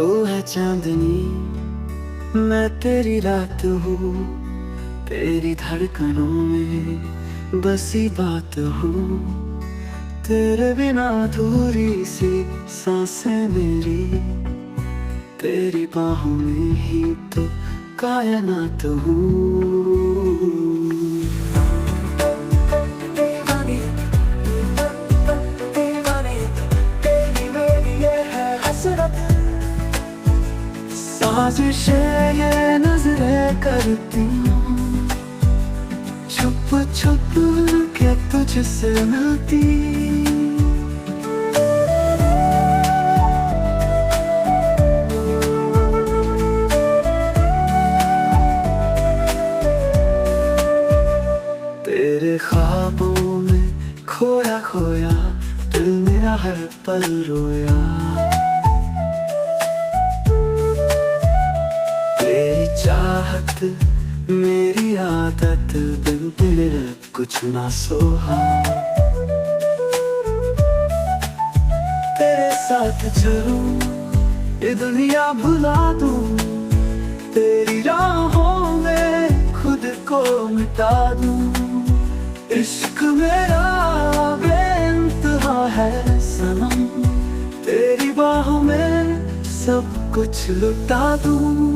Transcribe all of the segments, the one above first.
तो है चांदनी, मैं तेरी रात हूँ, तेरी धड़कनों में बसी बात हूँ। तेरे बिना अधूरी सी सांसें मेरी, तेरी बाहों में ही तो कायनात हूँ। साजिशें ये नजरें करती हूँ, छुप छुप के तुझसे मिलती। तेरे ख्वाबों में खोया खोया दिल मेरा हर पल रोया। चाहत मेरी आदत, बिन तेरे कुछ ना सोहा। तेरे साथ चलूं ये दुनिया भुला दूं, तेरी राहों में खुद को मिटा दूं। इश्क मेरा बेइंतहा है सनम, तेरी बाहों में सब कुछ लुटा दूं।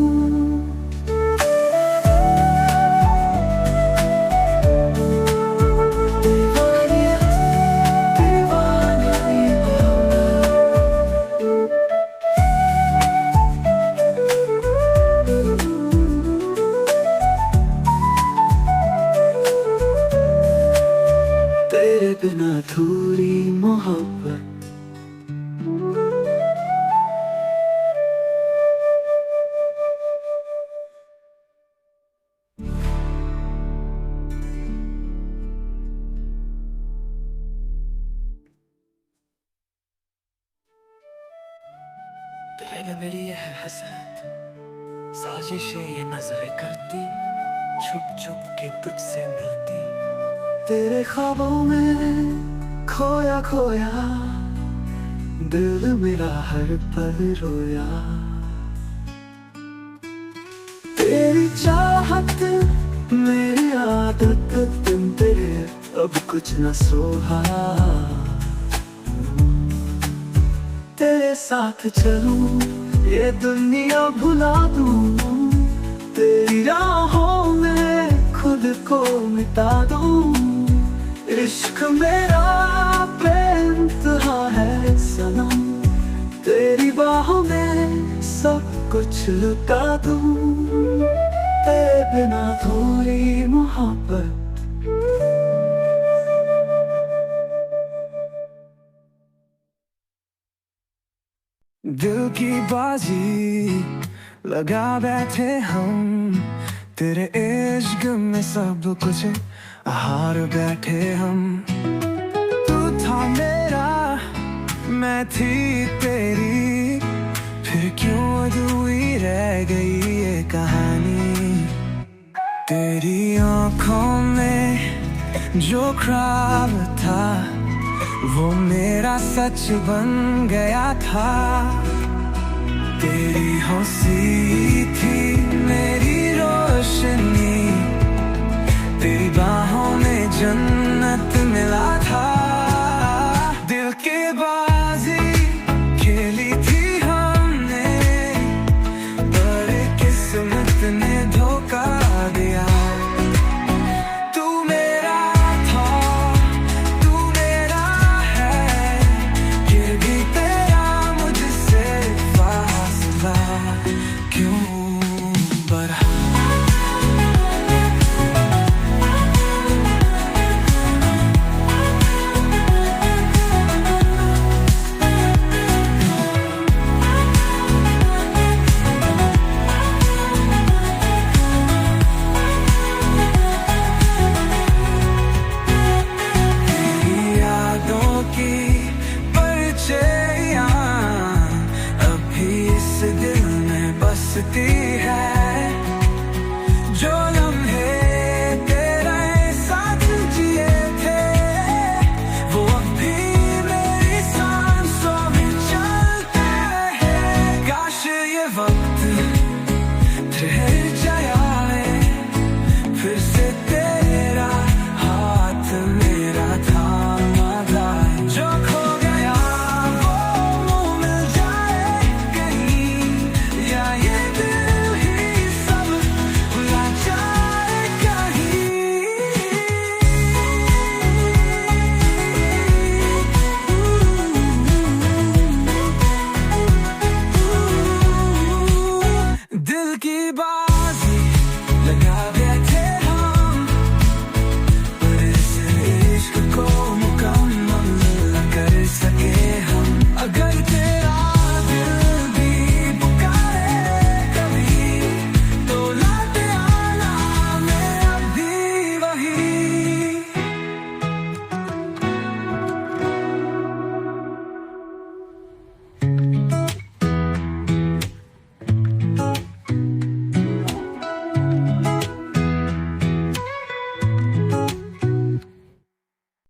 तेरे बिना अधूरी मोहब्बत, तेरे मेरी ये है हसरत, साजिशें ये नजरें करती, छुप छुप के तुझसे मिलती। तेरे ख्वाबों में खोया खोया दिल मेरा हर पल रोया। तेरी चाहत मेरी आदत, बिन तेरे अब कुछ न सोहा। तेरे साथ चलूं ये दुनिया भुला दूं, तेरी राहों में खुद को मिटा दूं। इश्क मेरा बेइंतहा है सनम, तेरी बाहों में सब कुछ लुटा दूं। तेरे बिना थोड़ी मोहब्बत, दिल की बाजी लगा बैठे हम, तेरे इश्क में सब कुछ हार बैठे हम। तू था मेरा मैं थी तेरी, फिर क्यों अधूरी रह गई ये कहानी। तेरी आँखों में जो ख्वाब था, वो मेरा सच बन गया था। तेरी हंसी थी मेरी रोशनी, तेरी बाहों में जन्नत मिला था। दिल की बाजी खेली थी हमने, बड़े किस्मत ने धोखा दिया। तू मेरा था, तू मेरा है, ये भी तेरा मुझसे फासला क्यों बढ़ा।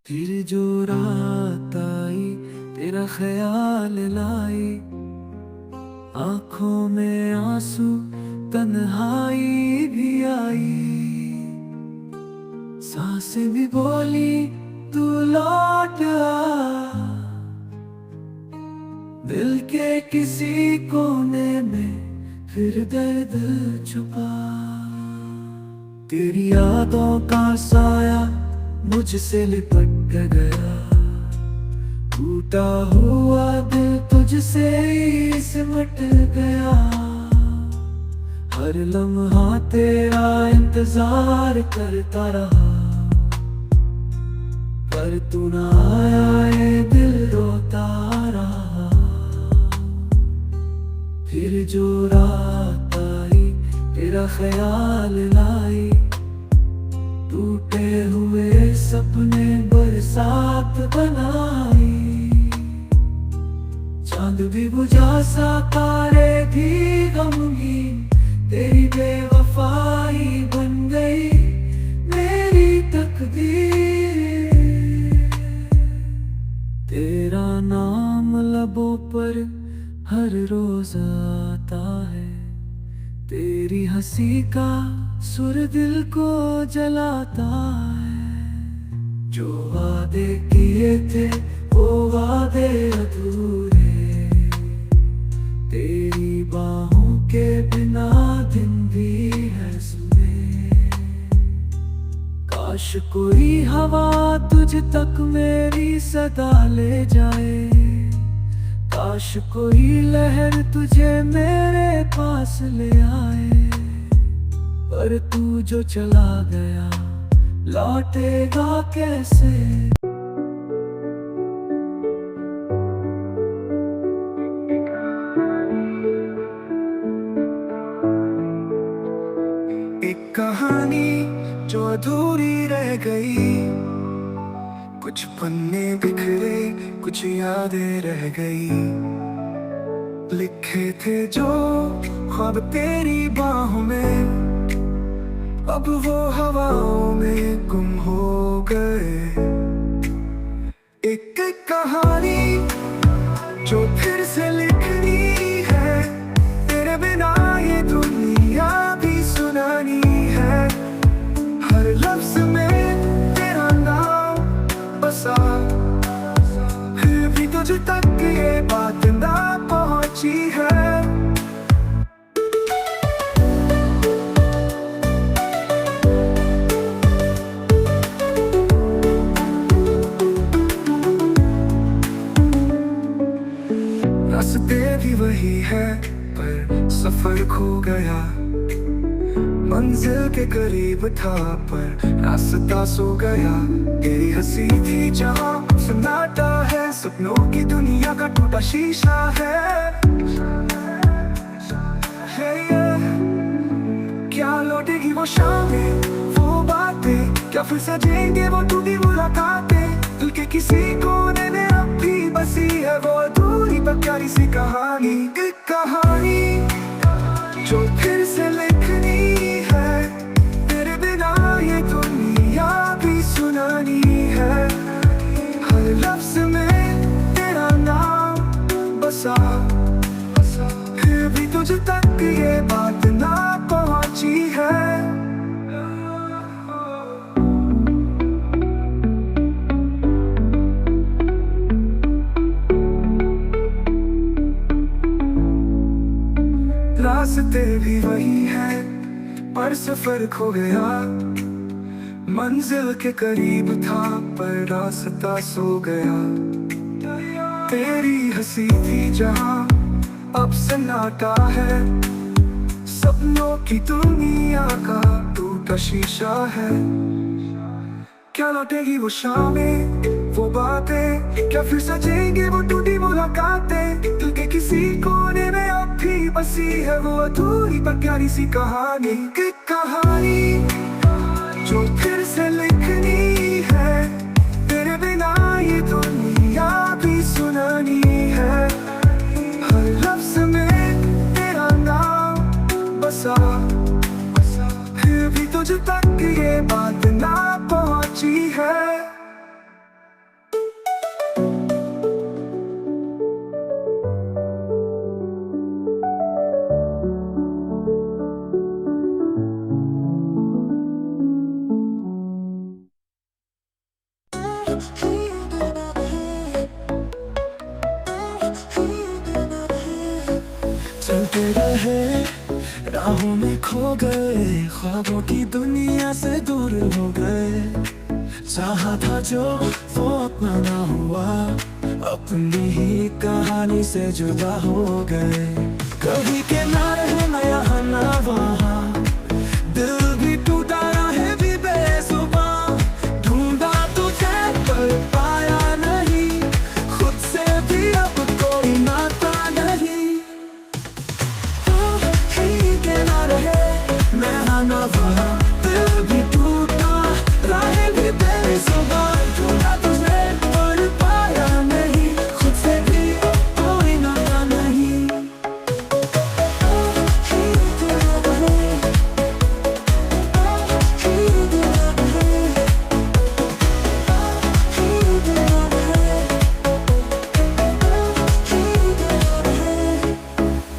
फिर जो रात आई तेरा ख्याल लाई, आंखों में आंसू तन्हाई भी आई, सांसें भी बोली तू लौट आ, दिल के किसी कोने में फिर दर्द छुपा। तेरी यादों का साया मुझसे लिपट गया, टूटा हुआ दिल तुझसे ही सिमट गया। हर लम्हा तेरा इंतजार करता रहा, पर तू ना आया, ये दिल रोता रहा। फिर जो रात आई तेरा ख्याल लाई, टूटे हुए सपने बरसात बनाई। चांद भी बुझा सा तारे भी गमगीन, तेरी बेवफाई बन गई मेरी तकदीर। तेरा नाम लबों पर हर रोज आता है, तेरी हंसी का सुर दिल को जलाता है। जो वादे किए थे वो वादे अधूरे, तेरी बाहों के बिना दिन भी है सुने। काश कोई हवा तुझ तक मेरी सदा ले जाए, काश कोई लहर तुझे मेरे पास ले आए। पर तू जो चला गया लौटेगा कैसे। एक कहानी जो अधूरी रह गई, कुछ पन्ने बिखरे कुछ यादें रह गई। लिखे थे जो ख्वाब तेरी बाहों में, अब वो हवाओं में गुम हो गए। एक एक कहानी जो फिर से लिखनी है, तेरे बिना ये दुनिया भी सुनानी है। हर लफ्ज में तेरा नाम बसा, फिर भी तुझ तक ये बात ना पहुंची है। रास्ते भी वही है पर सफर खो गया, मंजिल के करीब था पर रास्ता सो गया। तेरी हंसी थी जहाँ सन्नाटा है, सपनों की दुनिया का टूटा शीशा है। क्या लौटेगी वो शामें, वो बातें, क्या फिर सजेंगे वो टूटी मुलाकातें। दिल के किसी कोने में अब भी बसी है वो अधूरी पर प्यारी सी कहानी। एक कहानी जो फिर से लिखनी है, तेरे बिना ये दुनिया भी सुनानी है। हर लफ्ज में तेरा नाम बसा, फिर भी तुझ तक ये बात ना पहुंची है। रास्ते भी वही है पर सफर खो गया, मंजिल के करीब था पर रास्ता सो गया। तेरी हंसी थी जहाँ अब सन्नाटा है, सपनों की दुनिया का टूटा शीशा है। क्या लौटेगी वो शामें, वो बातें, क्या फिर सजेंगे वो टूटी मुलाकातें। दिल के किसी कोने में अब भी बसी है वो अधूरी पर प्यारी सी कहानी। एक कहानी जो फिर से लिखनी है, तेरे बिना ये दुनिया भी सुनानी है। हर लफ्ज में तेरा नाम बसा, फिर भी तुझ तक ये बात ना पहुंची है। चलते रहे राहों में खो गए, ख्वाबों की दुनिया से दूर हो गए। चाहा था जो वो अपना ना हुआ, अपनी ही कहानी से जुदा हो गए। कभी के ना रहे ना यहाँ ना वहाँ, दिल भी टूटा है भी बेजुबान। ढूंढा तुझे पर पाया नहीं, खुद से भी अब कोई नाता नहीं। ना रहे मैं ना वहाँ, दिल भी टूटा राहें भी बेजुबान। ढूंढा तुझे पर पाया नहीं, खुद से भी कोई नाता नहीं।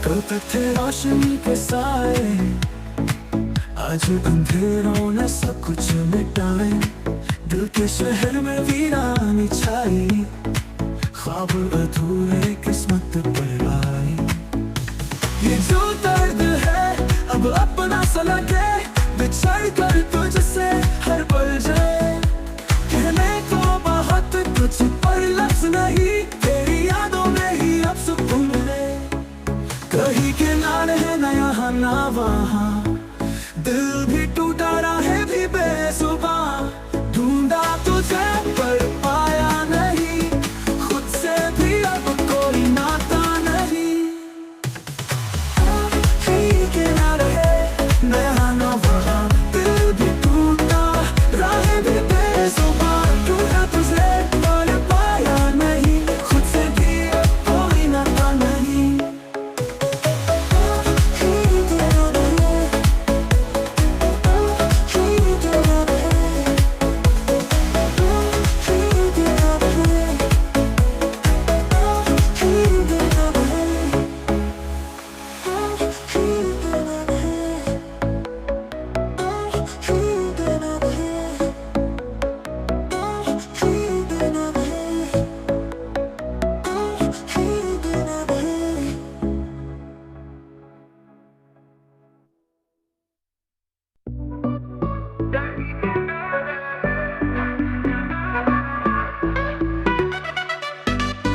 कल तक थे रोशनी के साए, आज अंधेरों ने सब कुछ मिटाए। दिल के शहर में वीरानी छाई, ख्वाब अधूरे किस्मत पर आए। ये जो दर्द है अब अपना सा लगे, बिछड़ कर तुझसे हर पल जाए। कहने को बहुत कुछ पर लफ्ज नहीं, तेरी यादों में ही अब सुकून मिले। कहीं के ना रहे ना यहाँ ना वहाँ, दिल भी टूटा राहें भी बेजुबान। ढूंढा तुझे पर पाया नहीं, खुद से भी अब कोई नाता नहीं। कहीं के ना रहे ना यहाँ ना वहाँ, दिल भी टूटा राहें भी बेजुबान। ढूंढा तुझे पर पाया नहीं, खुद से भी अब कोई नाता नहीं।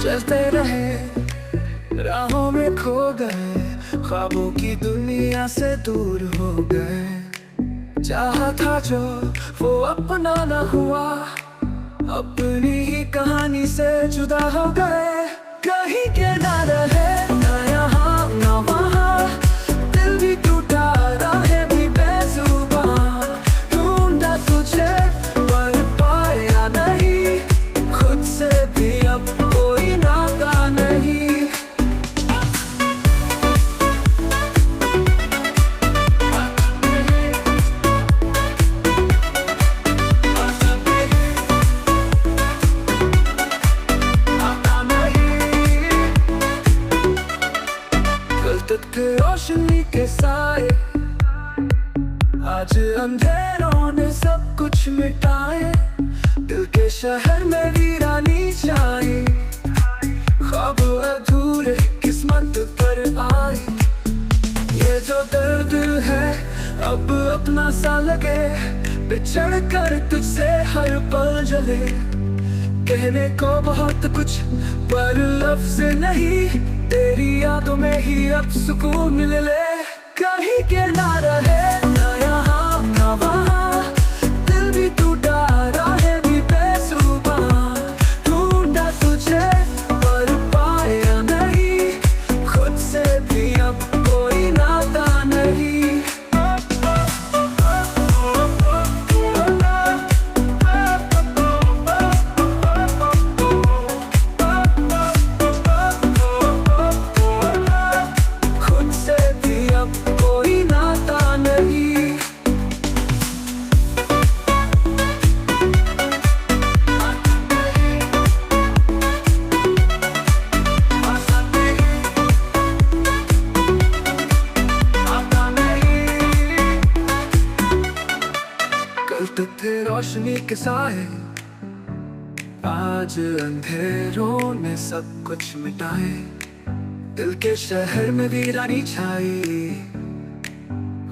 चलते रहे राहों में खो गए, ख्वाबों की दुनिया से दूर हो गए। चाहा था जो वो अपना ना हुआ, अपनी ही कहानी से जुदा हो गए। कहीं के ना रहे ना यहाँ ना वहाँ, दिल भी टूटा राहें भी बेजुबान। ढूंढा तुझे पर पाया नहीं, खुद से भी अब कोई नाता नहीं। कल तक थे रोशनी के साए, आज अंधेरों ने सब कुछ मिटाए। दिल के शहर में वीरानी छाई, ख्वाब अधूरे किस्मत पर आए। ये जो दर्द है अब अपना सा लगे, बिछड़ कर तुझसे हर पल जले। कहने को बहुत कुछ पर लफ्ज नहीं, तेरी यादों में ही अब सुकून मिले। कहीं के ना रहे ना यहाँ ना वहाँ, दिल भी टूटा राहें भी बेजुबान। ढूंढा तुझे पर पाया नहीं, खुद से भी अब कोई नाता नहीं। खुद से भी अब कोई नाता नहीं। कल तक थे रोशनी के साए, आज अंधेरों ने सब कुछ मिटाए, दिल के शहर में वीरानी छाई,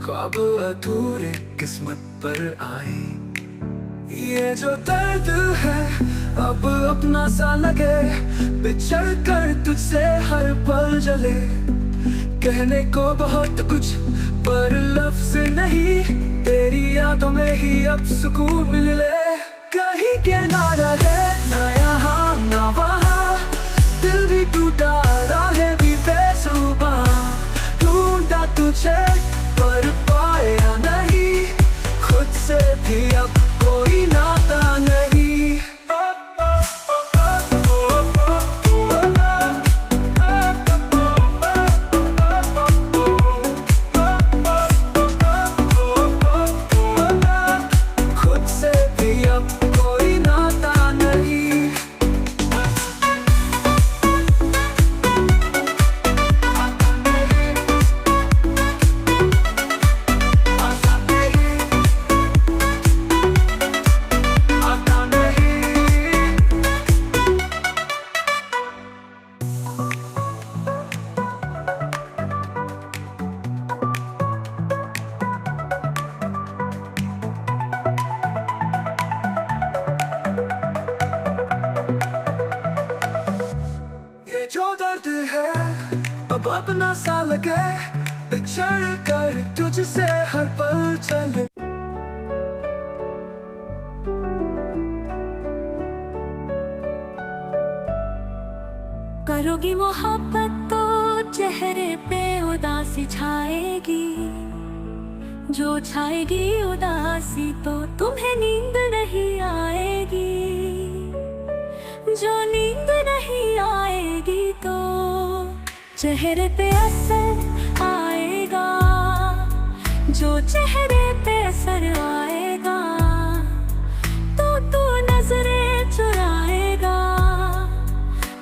ख्वाब अधूरे किस्मत पर आए। ये जो दर्द है अब अपना सा लगे, बिछड़ कर तुझसे हर पल जले। कहने को बहुत कुछ पर लफ्ज नहीं, तेरी यादों में ही अब सुकून मिले। कहीं के ना रहे ना यहाँ ना वहाँ, दिल भी टूटा राहें भी बेसुबा। ढूंढा तुझे पर पाया नहीं, खुद से भी अब कोई नाता नहीं। खुद से भी अब कोई नाता नहीं। ये जो दर्द है अब अपना सा लगे, बिछड़ कर तुझसे हर पल चले। करोगी मोहब्बत तो चेहरे पे उदासी छाएगी, जो छाएगी उदासी तो तुम्हें नींद नहीं आएगी। जो नींद नहीं आएगी तो चेहरे पे असर आएगा, जो चेहरे पे असर आएगा तो तू नजरें चुराएगा।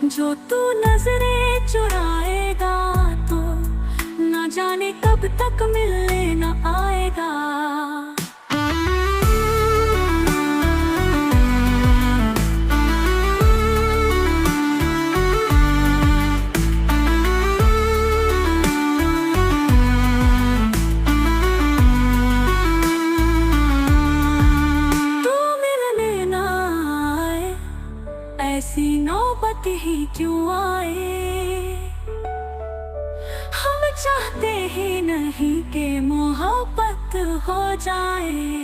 जो तू नजरें चुराएगा तो न जाने कब तक मिलने न आएगा। ऐसी नौबत ही क्यों आए, हम चाहते ही नहीं कि मोहब्बत हो जाए।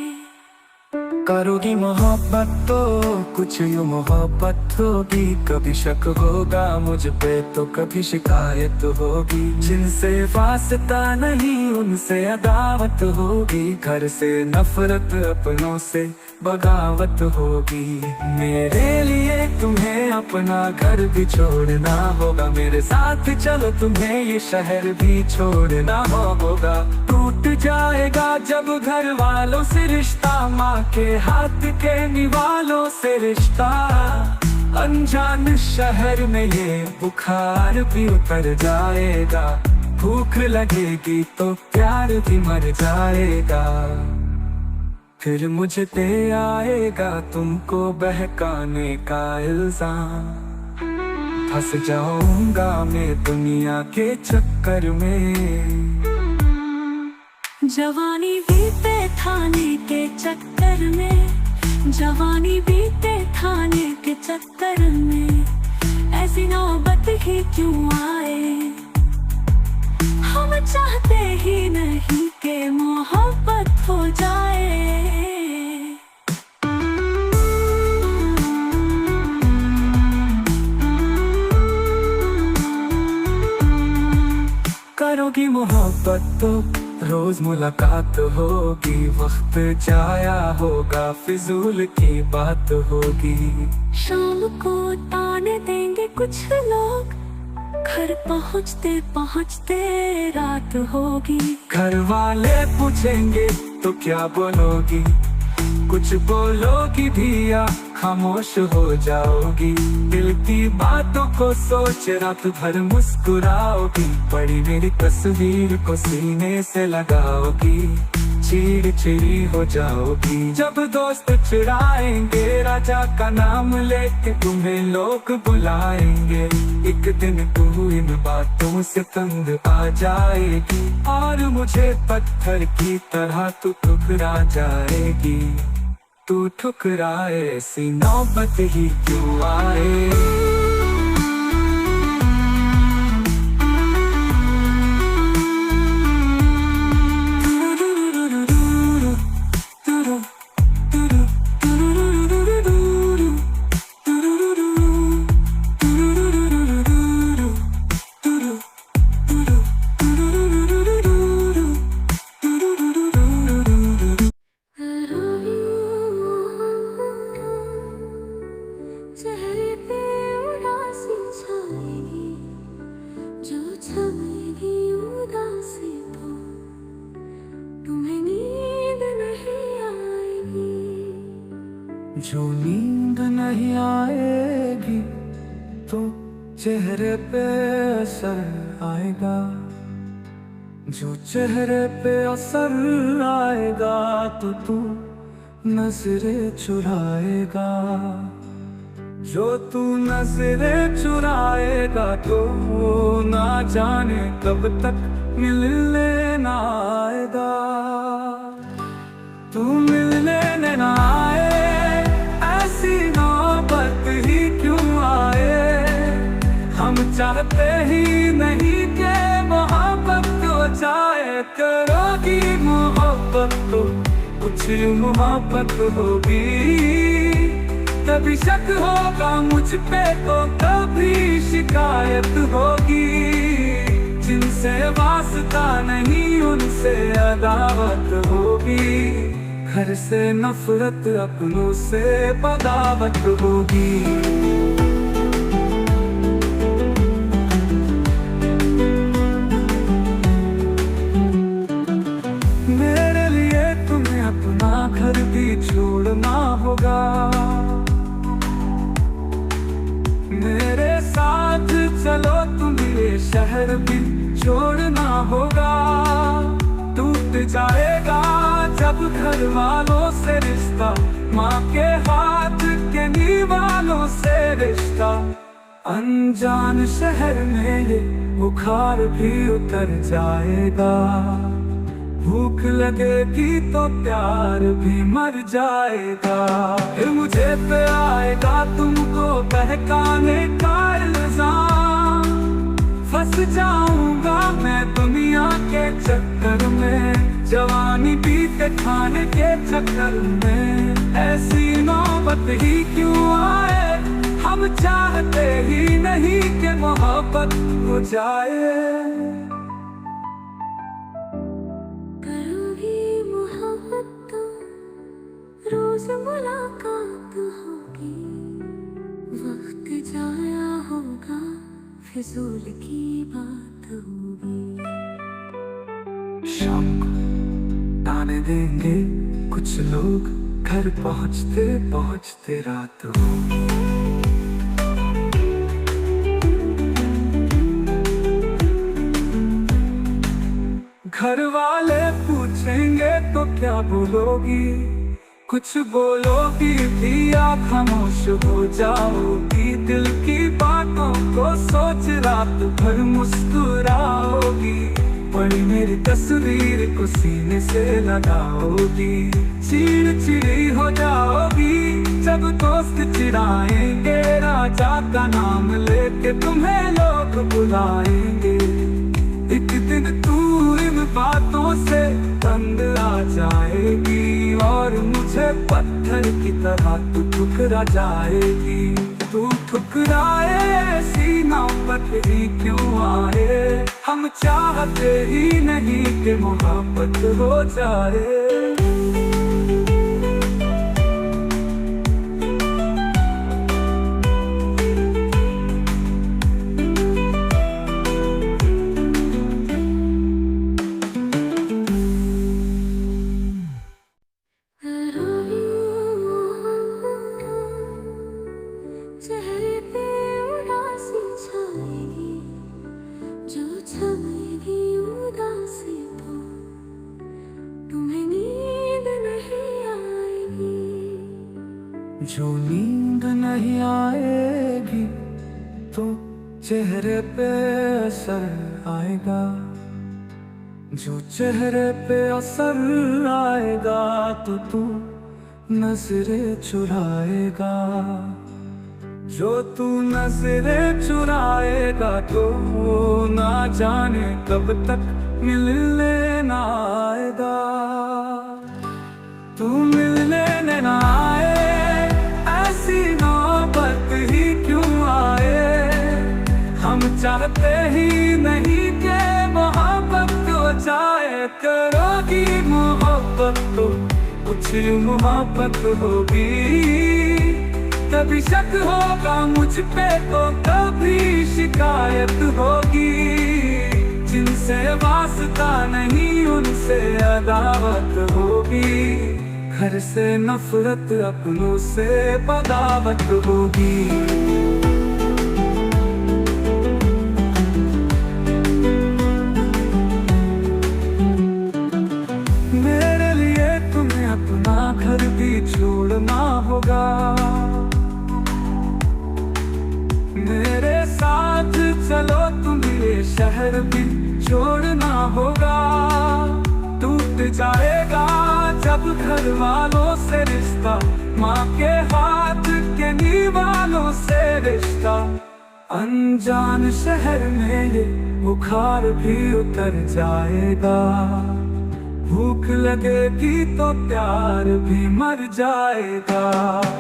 करोगी मोहब्बत तो कुछ यूं मोहब्बत होगी, कभी शक होगा मुझ पे तो कभी शिकायत होगी। जिनसे वास्ता नहीं उनसे अदावत होगी, घर से नफरत अपनों से बगावत होगी। मेरे लिए तुम्हें अपना घर भी छोड़ना होगा, मेरे साथ चलो तुम्हें ये शहर भी छोड़ना होगा। टूट जाएगा जब घर वालों से रिश्ता, माँ के हाथ के निवालों से रिश्ता। अनजान शहर में ये बुखार भी उतर जाएगा, भूख लगेगी तो प्यार भी मर जाएगा। फिर मुझे पे आएगा तुमको बहकाने का इल्जाम, फंस जाऊंगा मैं दुनिया के चक्कर में। जवानी बीते थाने के चक्कर में, जवानी बीते थाने के चक्कर में, ऐसी नौबत ही क्यों आए। हम चाहते ही नहीं कि मोहब्बत हो जाए। करोगी मोहब्बत तो रोज मुलाकात होगी, वक्त जाया होगा फिजूल की बात होगी। शाम को ताने देंगे कुछ लोग, घर पहुँचते पहुँचते रात होगी। घर वाले पूछेंगे तो क्या बोलोगी, कुछ बोलोगी भी या खामोश हो जाओगी। दिल की बातों को सोच रात भर मुस्कुराओगी, पड़ी मेरी तस्वीर को सीने से लगाओगी। चिड़ी हो जाओगी। जब दोस्त चिढ़ाएंगे राजा का नाम लेके तुम्हें लोग बुलाएंगे। एक दिन तू इन बातों से तंग आ जाएगी और मुझे पत्थर की तरह तू ठुकरा जाएगी। तू ठुकराए ऐसी नौबत ही क्यों आए। चेहरे पे उदासी छाएगी, जो छाएगी उदासी तो तुम्हें नींद नहीं आएगी। जो नींद नहीं आएगी तो चेहरे पे असर आएगा। जो चेहरे पे असर आएगा तो तू नजरें चुराएगा। जो तू नजरें चुराएगा तो ना जाने कब तक मिलने ना आएगा। तू मिलने ना आए ऐसी नौबत ही क्यों आए। हम चाहते ही नहीं कि मोहब्बत हो जाए। करोगी मोहब्बत तो कुछ मोहब्बत होगी। कभी शक होगा मुझ पे तो कभी शिकायत होगी। जिनसे वास्ता नहीं उनसे अदावत होगी। घर से नफरत अपनों से बगावत होगी। मेरे लिए तुम्हें अपना घर भी छोड़ना होगा। मेरे साथ चलो तुम्हें शहर भी छोड़ना होगा। टूट जाएगा जब घर वालों से रिश्ता, माँ के हाथ के निवालों से रिश्ता। अनजान शहर में ये बुखार भी उतर जाएगा। भूख लगेगी तो प्यार भी मर जाएगा। फिर मुझे पे आएगा तुमको बहकाने का इल्जाम। फंस जाऊंगा मैं दुनिया के चक्कर में। जवानी बीते खाने के चक्कर में। ऐसी नौबत ही क्यों आए। हम चाहते ही नहीं कि मोहब्बत हो जाए। रोज मुलाकात होगी, वक्त जाया होगा, फिजूल की बात होगी। शाम को ताने देंगे कुछ लोग, घर पहुँचते पहुँचते रात होगी। घर वाले पूछेंगे तो क्या बोलोगी। कुछ बोलोगी भी आप खामोश हो जाओगी। दिल की बातों को सोच रात भर मुस्कुराओगी। पड़ी मेरी तस्वीर को सीने से लगाओगी। चिड़ी हो जाओगी जब दोस्त चिढ़ाएंगे। राजा का नाम लेके तुम्हें लोग बुलाएंगे। एक दिन तू इन बातों से तंग आ जाएगी और मुझे पत्थर की तरह तू ठुकरा जाएगी। तू ठुकराए ऐसी नौबत ही क्यों आए। हम चाहते ही नहीं कि मोहब्बत हो जाए। चेहरे पे उदासी छाएगी, जो छाएगी उदासी तो तुम्हें जो नींद नहीं आएगी तो चेहरे पे असर आएगा, जो चेहरे पे असर आएगा तो तू नजरें चुराएगा, जो तू नजरें चुराएगा तो ना जाने कब तक मिलने ना आएगा। तू मिलने ना आए, ऐसी नौबत ही क्यों आए। हम चाहते ही नहीं कि मोहब्बत हो जाए, करोगी मोहब्बत तो कुछ मोहब्बत होगी। कभी शक होगा मुझ पे तो कभी शिकायत होगी। जिनसे वास्ता नहीं उनसे अदावत होगी। घर से नफरत अपनों से बगावत होगी। मेरे लिए तुम्हें अपना घर भी छोड़ना होगा, मेरे साथ चलो तुम्हें ये शहर भी छोड़ना होगा। टूट जाएगा जब घर वालों से रिश्ता, माँ के हाथ के निवालों से रिश्ता। अनजान शहर में ये बुखार भी उतर जाएगा। भूख लगेगी तो प्यार भी मर जाएगा।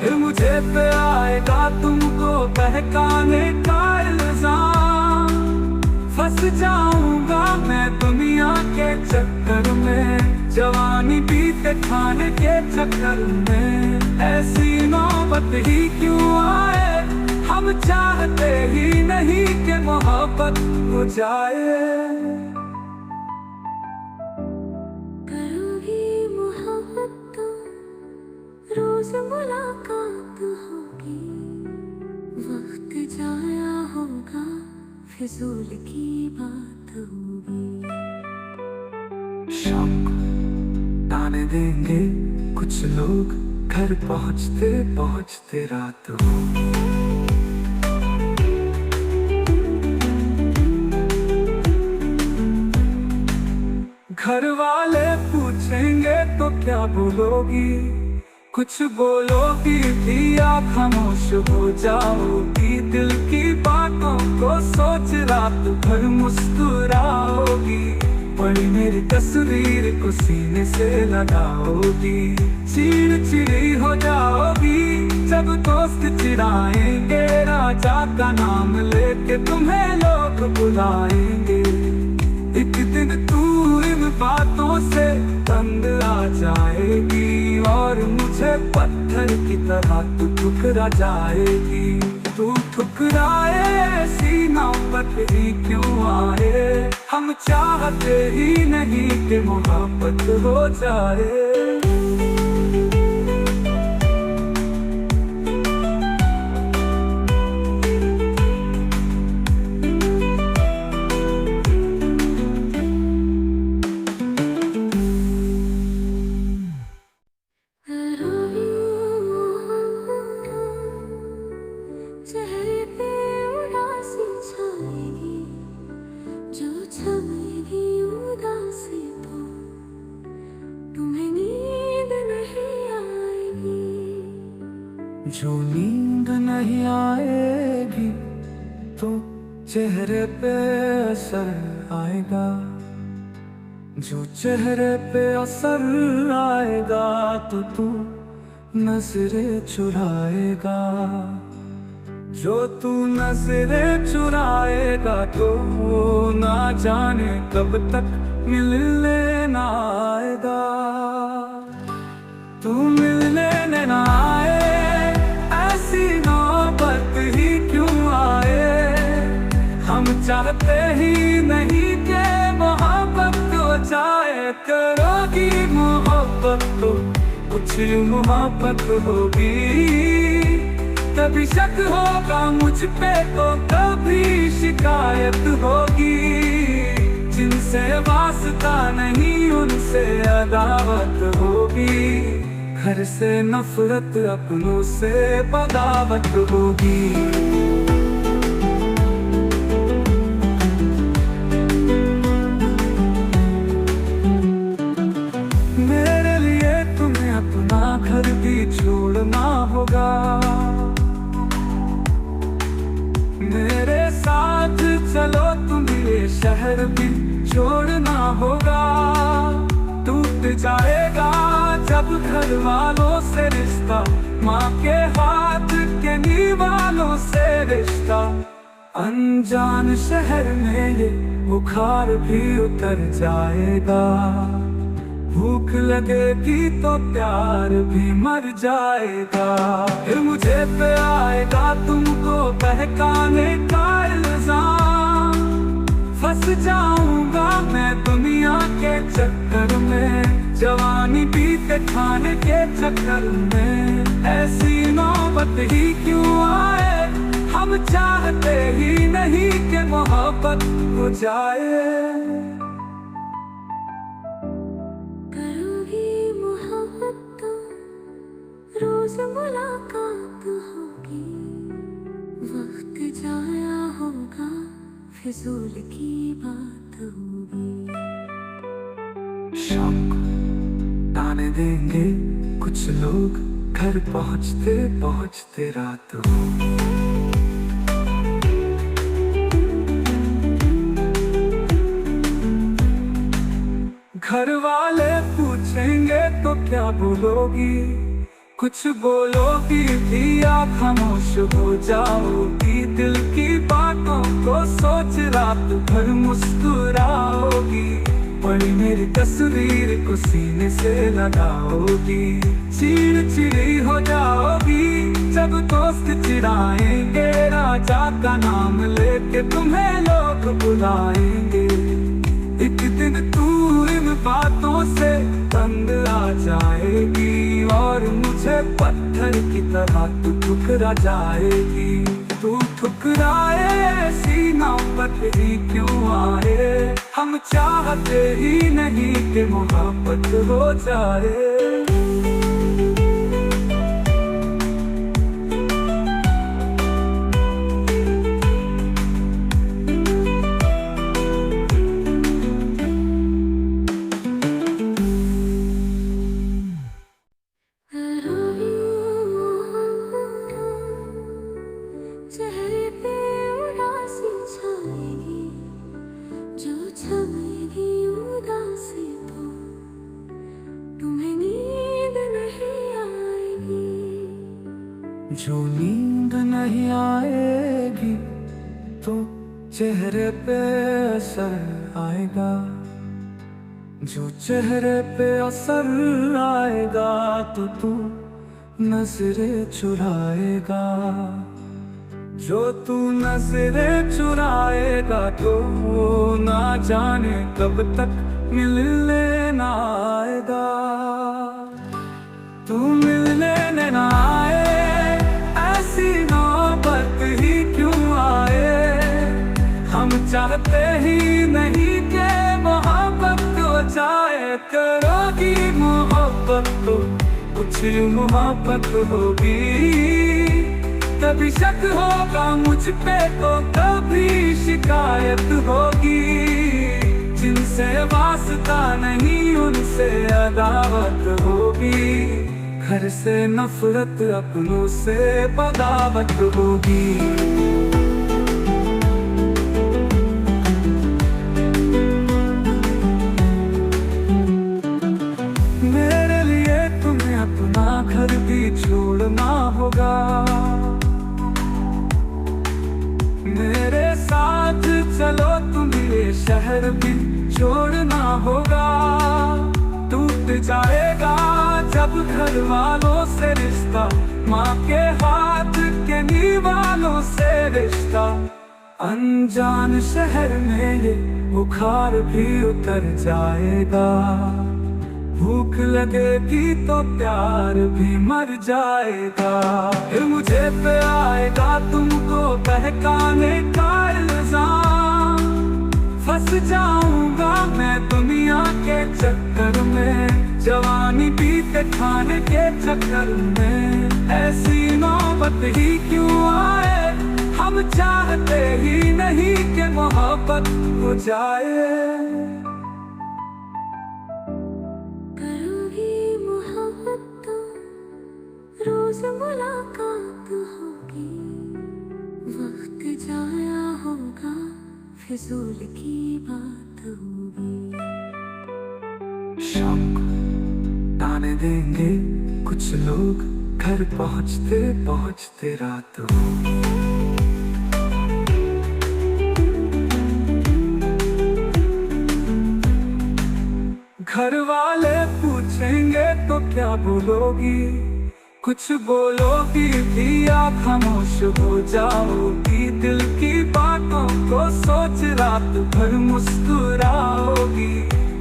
फिर मुझे पे आएगा तुमको बहकाने का इल्जाम। फंस जाऊंगा मैं दुनिया के चक्कर में, जवानी बीते खाने के चक्कर में। ऐसी नौबत ही क्यों आए, हम चाहते ही नहीं कि मोहब्बत हो जाए। रोज मुलाकात होगी, वक्त जाया होगा, फिजूल की बात होगी। शाम को ताने देंगे कुछ लोग, घर पहुंचते पहुंचते रात होगी। घर वाले पूछेंगे तो क्या बोलोगी, कुछ बोलोगी भी या खामोश हो जाओगी। दिल की बातों को सोच रात भर मुस्कुराओगी। बड़ी मेरी तस्वीर को सीने से लगाओगी। चिड़चिड़ी हो जाओगी जब दोस्त चिढ़ाएंगे। राजा का नाम लेके तुम्हें लोग बुलाएंगे। एक दिन तू इन बातों से तंग आ जाएगी और मुझे पत्थर की तरह तू ठुकरा जाएगी। तू ठुकराए ऐसी नौबत ही क्यों आए, हम चाहते ही नहीं कि मोहब्बत हो जाए। चेहरे पे उदासी छाएगी, जो छाएगी उदासी तो तुम्हें नींद नहीं आएगी। जो नींद नहीं आएगी तो चेहरे पे असर आएगा, जो चेहरे पे असर आएगा तो तू नजरें चुराएगा, जो तू नजरें चुराएगा तो ना जाने कब तक मिलने ना आएगा। तू मिलने ना आए, ऐसी नौबत ही क्यों आए। हम चाहते ही नहीं कि मोहब्बत हो जाए, करोगी मोहब्बत तो कुछ मोहब्बत होगी। कभी शक होगा मुझ पे तो कभी शिकायत होगी। जिनसे वास्ता नहीं उनसे अदावत होगी। घर से नफरत अपनों से बगावत होगी। मेरे लिए तुम्हें अपना घर भी छोड़ना होगा, मेरे साथ चलो तुम्हें शहर भी छोड़ना होगा। टूट जाएगा जब घर वालों से रिश्ता, माँ के हाथ के निवालों से रिश्ता। अनजान शहर में ये बुखार भी उतर जाएगा, भूख लगेगी तो प्यार भी मर जाएगा। फिर मुझे पे आएगा तुमको बहकाने का इल्जाम, फंस जाऊंगा मैं दुनिया के चक्कर में, जवानी बीते खाने के चक्कर में। ऐसी नौबत ही क्यों आए, हम चाहते ही नहीं कि मोहब्बत हो जाए। रोज मुलाकात होगी, वक्त जाया होगा, फिजूल की बात होगी। शाम को ताने देंगे कुछ लोग, घर पहुँचते पहुँचते रात होगी। घर वाले पूछेंगे तो क्या बोलोगी, कुछ बोलोगी भी या खामोश हो जाओगी। दिल की बातों को सोच रात भर मुस्कुराओगी, बड़ी मेरी तस्वीर को सीने से लगाओगी। चिड़चिड़ी हो जाओगी जब दोस्त चिढ़ाएंगे, राजा का नाम लेके तुम्हें लोग बुलाएंगे। एक दिन तू इन बातों से तंग आ जाएगी, और मुझे पत्थर की तरह तू ठुकरा जाएगी। तू ठुकराए ऐसी नौबत ही क्यों आए, हम चाहते ही नहीं कि मोहब्बत हो जाए। चेहरे पे उदासी छाएगी, जो छाएगी उदासी तो तुम्हें नींद नहीं आएगी। जो नींद नहीं आएगी तो चेहरे पे असर आएगा, जो चेहरे पे असर आएगा तो तू नजरें चुराएगा। जो तू नजरें चुराएगा तो ना जाने कब तक मिलने ना आएगा। तू मिलने ना आए, ऐसी नौबत ही क्यों आए, हम चाहते ही नहीं कि मोहब्बत हो जाए। करोगी मोहब्बत तो कुछ मोहब्बत होगी, कभी शक होगा मुझ पे तो कभी शिकायत होगी। जिनसे वास्ता नहीं उनसे अदावत होगी, घर से नफरत अपनों से बगावत होगी। मेरे लिए तुम्हें अपना घर भी छोड़ना होगा, मेरे साथ चलो तुम्हें शहर भी छोड़ना होगा। टूट जाएगा जब घर वालों से रिश्ता, माँ के हाथ के निवालों से रिश्ता। अनजान शहर में ये बुखार भी उतर जाएगा, भूख लगेगी तो प्यार भी मर जाएगा। फिर मुझे पे आएगा तुमको बहकाने का इल्जाम, फंस जाऊंगा मैं दुनिया के चक्कर में, जवानी बीते खाने के चक्कर में ऐसी नौबत ही क्यों आए। हम चाहते ही नहीं कि मोहब्बत हो जाए। करोगी मोहब्बत तो रोज मुलाकात होगी, वक्त जाया होगा फिजूल की बात होगी। शाम को ताने देंगे कुछ लोग, घर पहुँचते पहुँचते रात होगी। घर वाले पूछेंगे तो क्या बोलोगी, कुछ बोलोगी भी आप खामोश हो जाओगी। दिल की बातों को सोच रात भर मुस्कुराओगी।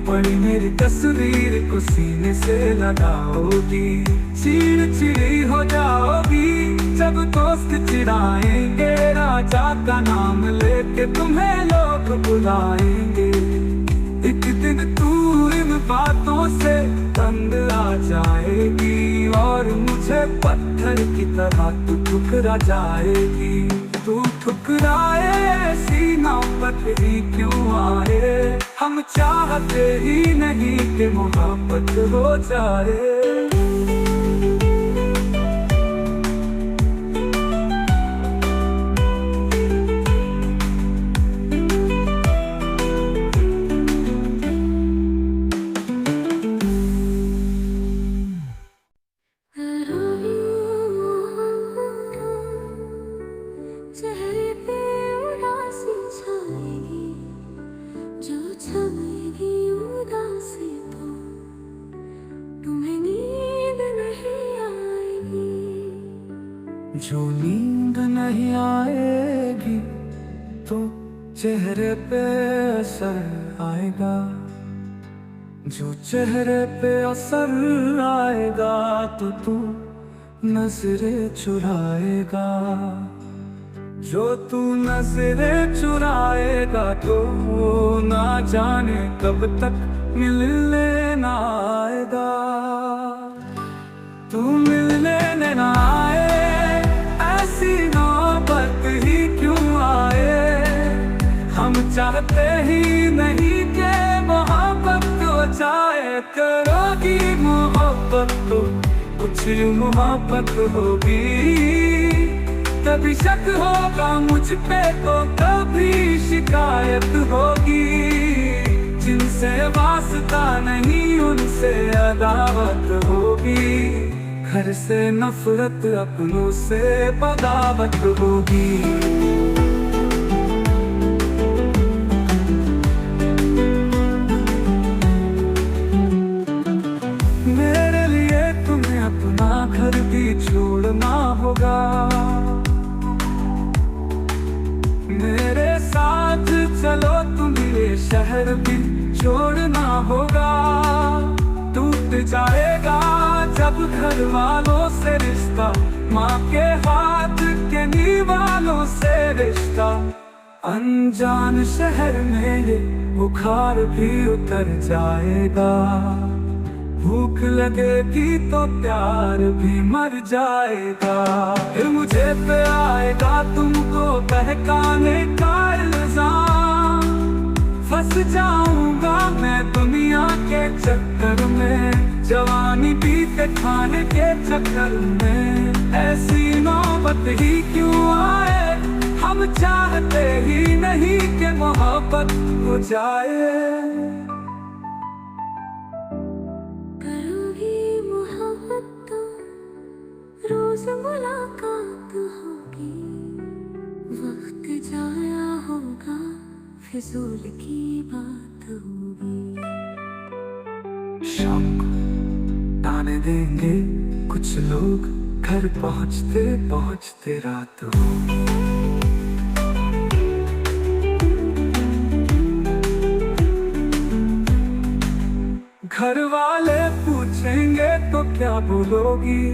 पड़ी मेरी तस्वीर को सीने से लगाओगी। चिड़चिड़ी हो जाओगी जब दोस्त चिढ़ाएंगे। राजा का नाम लेके तुम्हें लोग बुलाएंगे। एक दिन तू इन बातों से तंग आ जाएगी और मुझे पत्थर की तरह तू ठुकरा जाएगी। तू ठुकराए ऐसी नौबत ही क्यों आए। हम चाहते ही नहीं कि मोहब्बत हो जाए। चेहरे पे उदासी छाएगी, जो छाएगी उदासी तो तुम्हें नींद नहीं आएगी। जो नींद नहीं आएगी तो चेहरे पे असर आएगा। जो चेहरे पे असर आएगा तो तू नजरें चुराएगा। जो तू नजरें चुराएगा तो ना जाने कब तक मिलने ना आएगा। तू मिलने ना आए ऐसी नौबत ही क्यों आए। हम चाहते ही नहीं कि मोहब्बत हो जाए। करोगी मोहब्बत तो कुछ मोहब्बत होगी। कभी शक होगा मुझ पे तो कभी शिकायत होगी। जिनसे वास्ता नहीं उनसे अदावत होगी। घर से नफरत अपनों से बगावत होगी। मेरे लिए तुम्हें अपना घर भी छोड़ना होगा। मेरे साथ चलो तुम्हें शहर भी छोड़ना होगा। टूट जाएगा जब घर वालों से रिश्ता, माँ के हाथ के निवालों से रिश्ता। अनजान शहर में बुखार भी उतर जाएगा। भूख लगेगी तो प्यार भी मर जाएगा। फिर मुझे पे आएगा तुमको बहकाने का इल्जाम। फंस जाऊंगा मैं दुनिया के चक्कर में। जवानी बीते खाने के चक्कर में ऐसी नौबत ही क्यों आए। हम चाहते ही नहीं कि मोहब्बत हो जाए। रोज मुलाकात होगी, वक्त जाया होगा फिजूल की बात होगी। शाम को ताने देंगे कुछ लोग, घर पहुँचते पहुँचते रात होगी। घर वाले पूछेंगे तो क्या बोलोगी,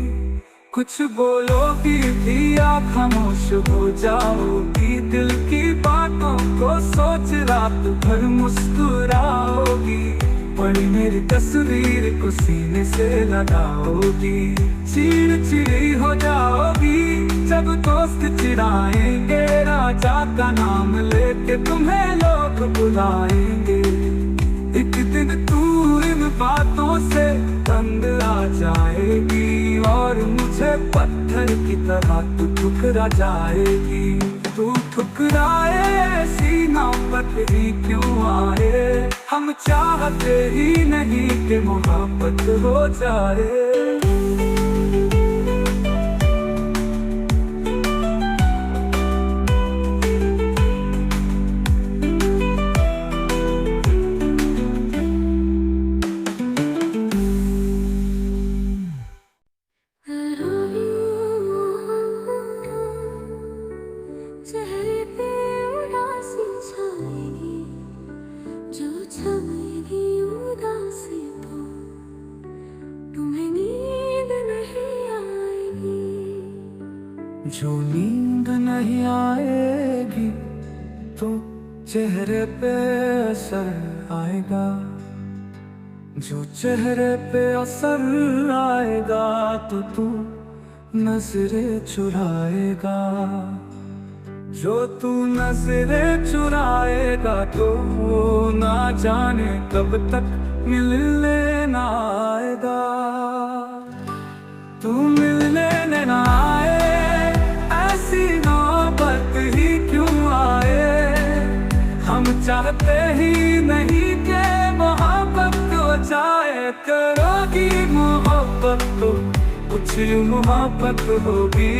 कुछ बोलोगी भी आप खामोश हो जाओगी। दिल की बातों को सोच रात भर मुस्कुराओगी। पड़ी मेरी तस्वीर को सीने से लगाओगी, चिड़चिड़ी हो जाओगी जब दोस्त चिढ़ाएंगे, राजा का नाम लेके तुम्हें लोग बुलाएंगे। एक दिन तू इन बातों से तंग आ जाएगी और मुझे पत्थर की तरह तू ठुकरा जाएगी। तू ठुकराए ऐसी नौबत ही क्यों आए, हम चाहते ही नहीं कि मोहब्बत हो जाए। चेहरे पे उदासी छाएगी, जो छाएगी उदासी तो तुम्हें नींद नहीं आएगी। जो नींद नहीं आएगी तो चेहरे पे असर आएगा, जो चेहरे पे असर आएगा तो तू नजरें चुराएगा, जो तू नजरें चुराएगा तो ना जाने कब तक मिलने ना आएगा। तू मिलने ना आए ऐसी नौबत ही क्यों आए, हम चाहते ही नहीं कि मोहब्बत हो जाए। करोगी मोहब्बत तो कुछ मोहब्बत होगी,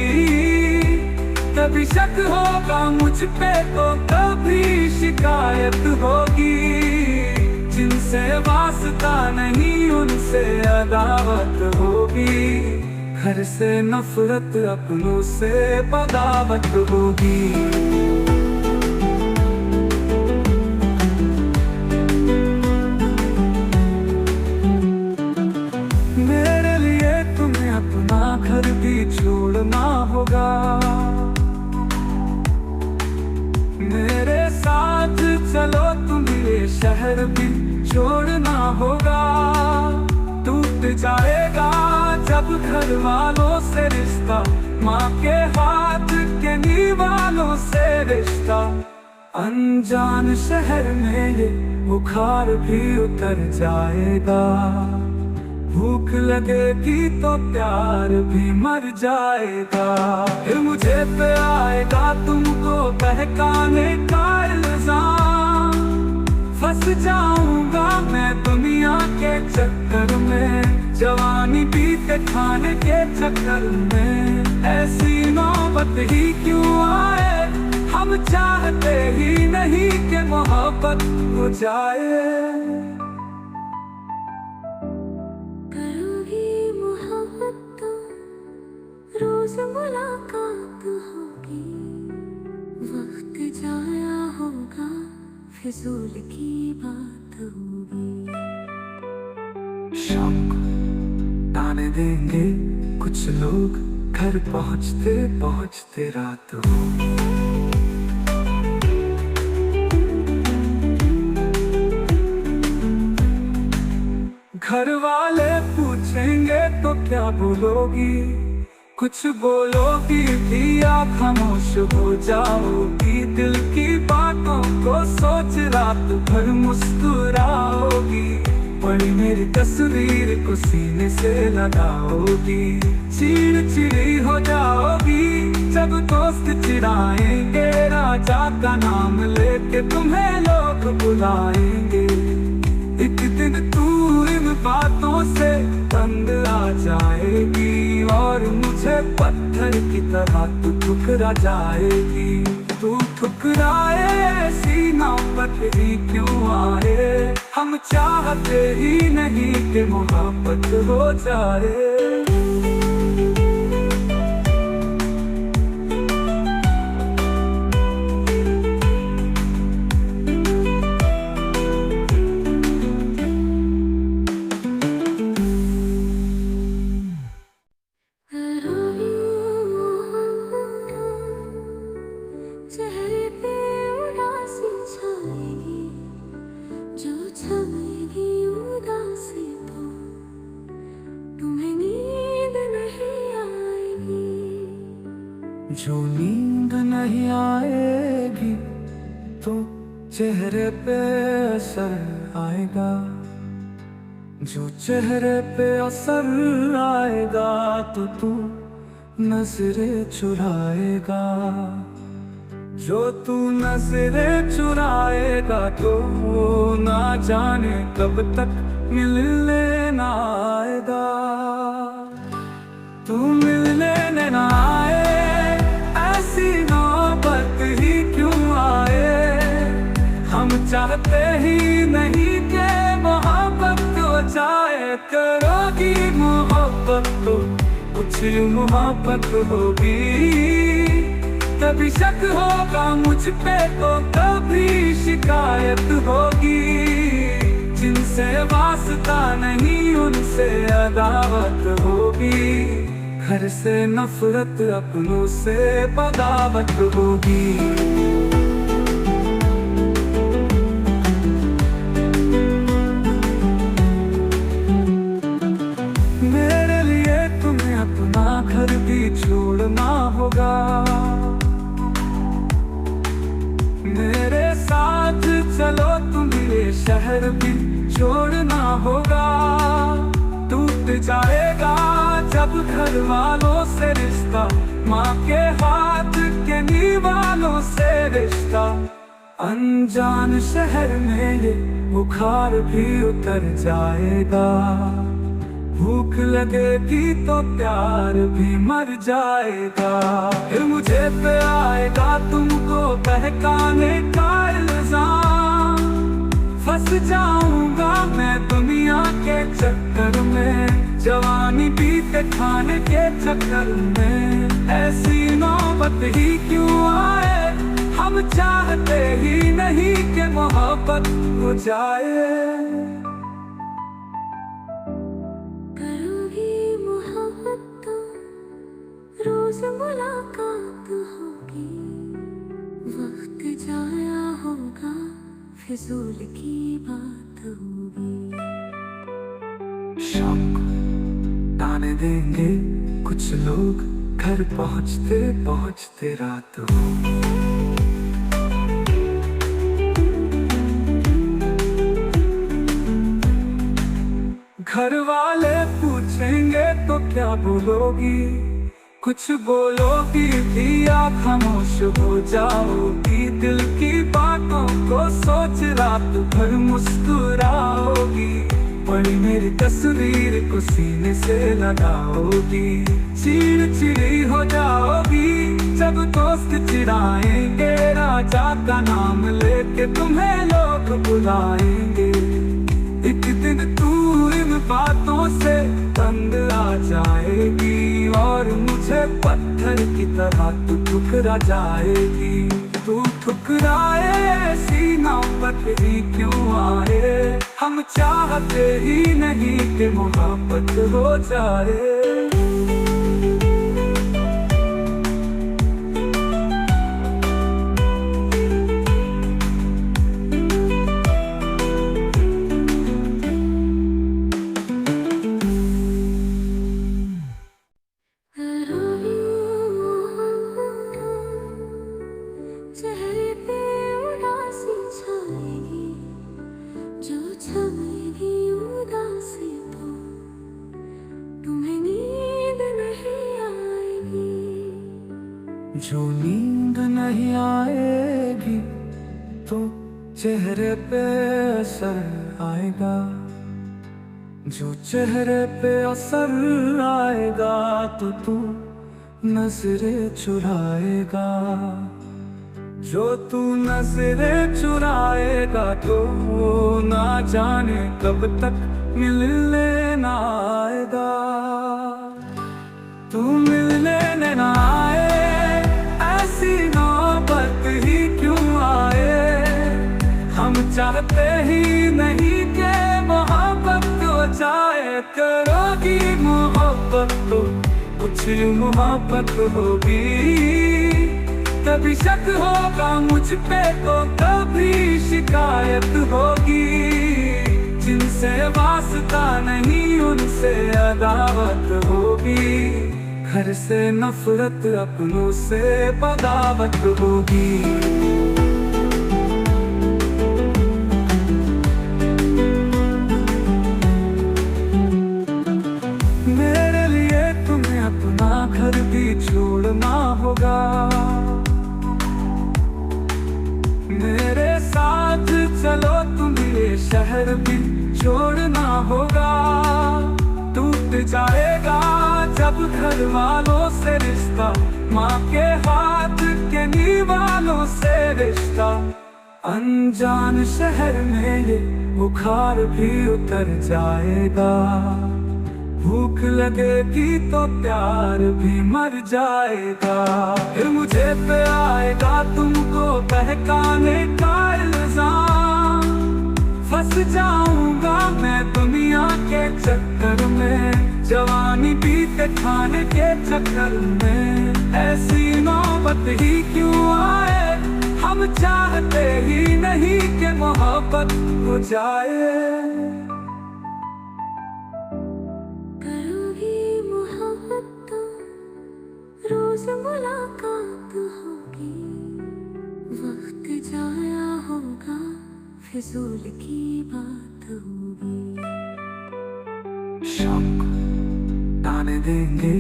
कभी शक होगा मुझ पे तो कभी शिकायत होगी। जिनसे वास्ता नहीं उनसे अदावत होगी, घर से नफरत अपनों से बगावत होगी। मेरे लिए तुम्हें अपना घर भी छोड़ना होगा, मेरे साथ चलो तुम्हें शहर भी छोड़ना होगा। टूट जाएगा जब घर वालों से रिश्ता, माँ के हाथ के नीवालों से रिश्ता। अनजान शहर में ये बुखार भी उतर जाएगा, भूख लगेगी तो प्यार भी मर जाएगा। फिर मुझे पे आएगा तुमको बहकाने का इल्जाम, फंस जाऊंगा मैं दुनिया के चक्कर में, जवानी बीते खाने के चक्कर में। ऐसी नौबत ही क्यों आए, हम चाहते ही नहीं कि मोहब्बत हो जाए। रोज मुलाकात होगी, वक्त जाया होगा, फिजूल की बात होगी। शाम को ताने देंगे कुछ लोग, घर पहुँचते पहुँचते रात होगी। घर वाले पूछेंगे तो क्या बोलोगी, कुछ बोलोगी भी आप खामोश हो जाओगी। दिल की बातों को सोच रात भर मुस्कुराओगी, पड़ी मेरी तस्वीर को सीने से लगाओगी। चिड़चिड़ी हो जाओगी जब दोस्त चिढ़ाएंगे, राजा का नाम लेके तुम्हें लोग बुलाएंगे। एक दिन तू इन बातों से तंग आ जाएगी और मुझे पत्थर की तरह तू ठुकरा जाएगी। तू ठुकराए ऐसी नौबत ही क्यों आए, हम चाहते ही नहीं कि मोहब्बत हो जाए। चेहरे पे उदासी छाएगी, जो छाएगी जो नींद नहीं आएगी तो चेहरे पे असर आएगा, जो चेहरे पे असर आएगा तो तू नजरें चुराएगा, जो तू नजरें चुराएगा तो ना जाने कब तक मिलने ना आएगा। तू मिलने ना आए, ऐसी नौबत ही क्यों आए। हम चाहते ही नहीं कि मोहब्बत हो जाए, करोगी मोहब्बत तो कुछ मोहब्बत होगी। कभी शक होगा मुझ पे तो कभी शिकायत होगी। जिनसे वास्ता नहीं उनसे अदावत होगी, घर से नफरत अपनों से बगावत होगी। मेरे लिए तुम्हें अपना घर भी छोड़ना होगा, मेरे साथ चलो तुम्हें शहर भी छोड़ना होगा। टूट जाएगा जब घर वालों से रिश्ता, माँ के हाथ के निवालों से रिश्ता। अनजान शहर में ये बुखार भी उतर जाएगा, भूख लगेगी तो प्यार भी मर जाएगा। फिर मुझे पे आएगा तुमको बहकाने का इल्जाम, फंस जाऊंगा मैं दुनिया के चक्कर में, जवानी बीते खाने के चक्कर में। ऐसी नौबत ही क्यों आए, हम चाहते ही नहीं कि मोहब्बत हो जाए। रोज मुलाकात होगी, वक्त जाया होगा, फिजूल की बात होगी। शाम को ताने देंगे कुछ लोग, घर पहुंचते पहुंचते रात होगी। घर वाले पूछेंगे तो क्या बोलोगी, कुछ बोलोगी भी या खामोश हो जाओगी। दिल की बातों को सोच रात भर मुस्कुराओगी, बड़ी मेरी तस्वीर को सीने से लगाओगी। चिड़चिड़ी हो जाओगी जब दोस्त चिढ़ाएंगे, राजा का नाम लेके तुम्हें लोग बुलाएंगे। एक दिन तू इन बातों से तंग आ जाएगी, और मुझे पत्थर की तरह तू ठुकरा जाएगी। तू ठुकराए ऐसी नौबत ही क्यों आए, हम चाहते ही नहीं कि मोहब्बत हो जाए। चेहरे पे उदासी छाएगी, जो छाएगी उदासी तो तुम्हें नींद नहीं आएगी। जो नींद नहीं आएगी तो चेहरे पे असर आएगा, जो चेहरे पे असर आएगा तो तू नजरें चुराएगा, जो तू नजरें चुराएगा तो ना जाने कब तक मिलने ना आएगा। तू मिलने ना आए, ऐसी नौबत ही क्यों आए। हम चाहते ही नहीं कि मोहब्बत हो जाए, करोगी मोहब्बत तो कुछ मोहब्बत होगी। कभी शक होगा मुझ पे तो कभी शिकायत होगी। जिनसे वास्ता नहीं उनसे अदावत होगी, घर से नफरत अपनों से बगावत होगी। मेरे लिए तुम्हें अपना घर भी छोड़ना होगा, मेरे साथ चलो तुम्हें ये शहर भी छोड़ना होगा। टूट जाएगा जब घर वालों से रिश्ता, माँ के हाथ के नीवालों से रिश्ता। अनजान शहर में ये बुखार भी उतर जाएगा, भूख लगेगी तो प्यार भी मर जाएगा। फिर मुझे पे आएगा तुमको बहकाने का इल्जाम, फंस जाऊंगा मैं दुनिया के चक्कर में, जवानी बीते खाने के चक्कर में। ऐसी नौबत ही क्यों आए, हम चाहते ही नहीं कि मोहब्बत हो जाए। रोज मुलाकात होगी, वक्त जाया होगा, फिजूल की बात होगी। शाम को ताने देंगे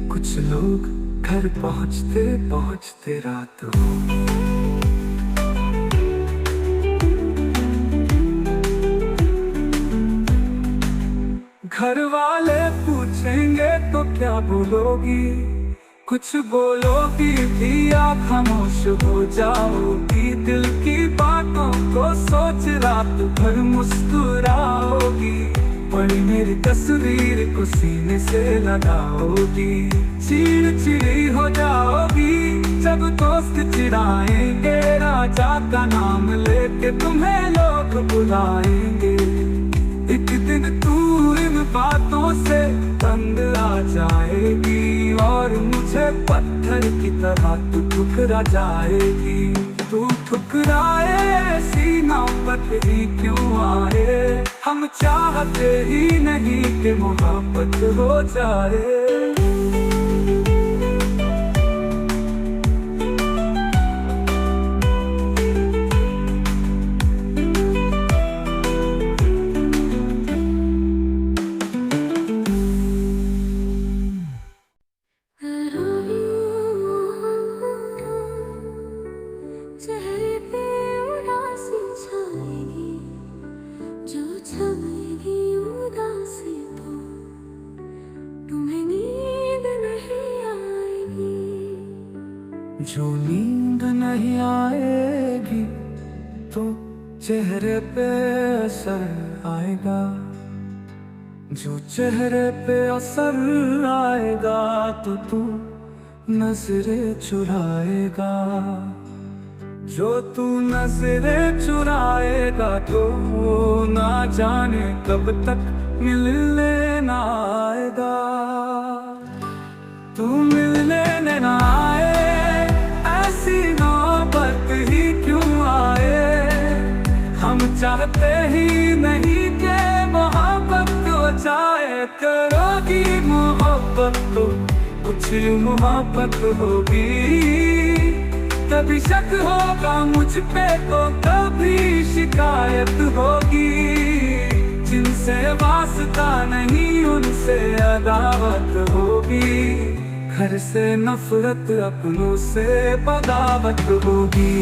कुछ लोग, घर पहुँचते पहुँचते रात होगी। घर वाले पूछेंगे तो क्या बोलोगी, कुछ बोलोगी भी आप खामोश हो जाओगी। दिल की बातों को सोच रात भर मुस्कुराओगी, पड़ी मेरी तस्वीर को सीने से लगाओगी। चिड़चिड़ी हो जाओगी जब दोस्त चिढ़ाएंगे, राजा का नाम लेके तुम्हें लोग बुलाएंगे। एक दिन तू इन बातों से तंग आ जाएगी, और मुझे पत्थर की तरह तू ठुकरा जाएगी। तू ठुकराए ऐसी नौबत ही क्यों आए, हम चाहते ही नहीं कि मोहब्बत हो जाए। चेहरे पे उदासी छाएगी, जो छाएगी उदासी तो तुम्हें नींद नहीं आएगी। जो नींद नहीं आएगी तो चेहरे पे असर आएगा, जो चेहरे पे असर आएगा तो तू नजरें चुराएगा। जो तू नजरें चुराएगा तो ना जाने कब तक मिलने ना आएगा। तू मिलने ना आए, ऐसी नौबत ही क्यों आए, हम चाहते ही नहीं कि मोहब्बत हो जाए। करोगी मोहब्बत तो कुछ मोहब्बत होगी, कभी शक होगा मुझ पे तो कभी शिकायत होगी। जिनसे वास्ता नहीं उनसे अदावत होगी, घर से नफरत अपनों से बगावत होगी।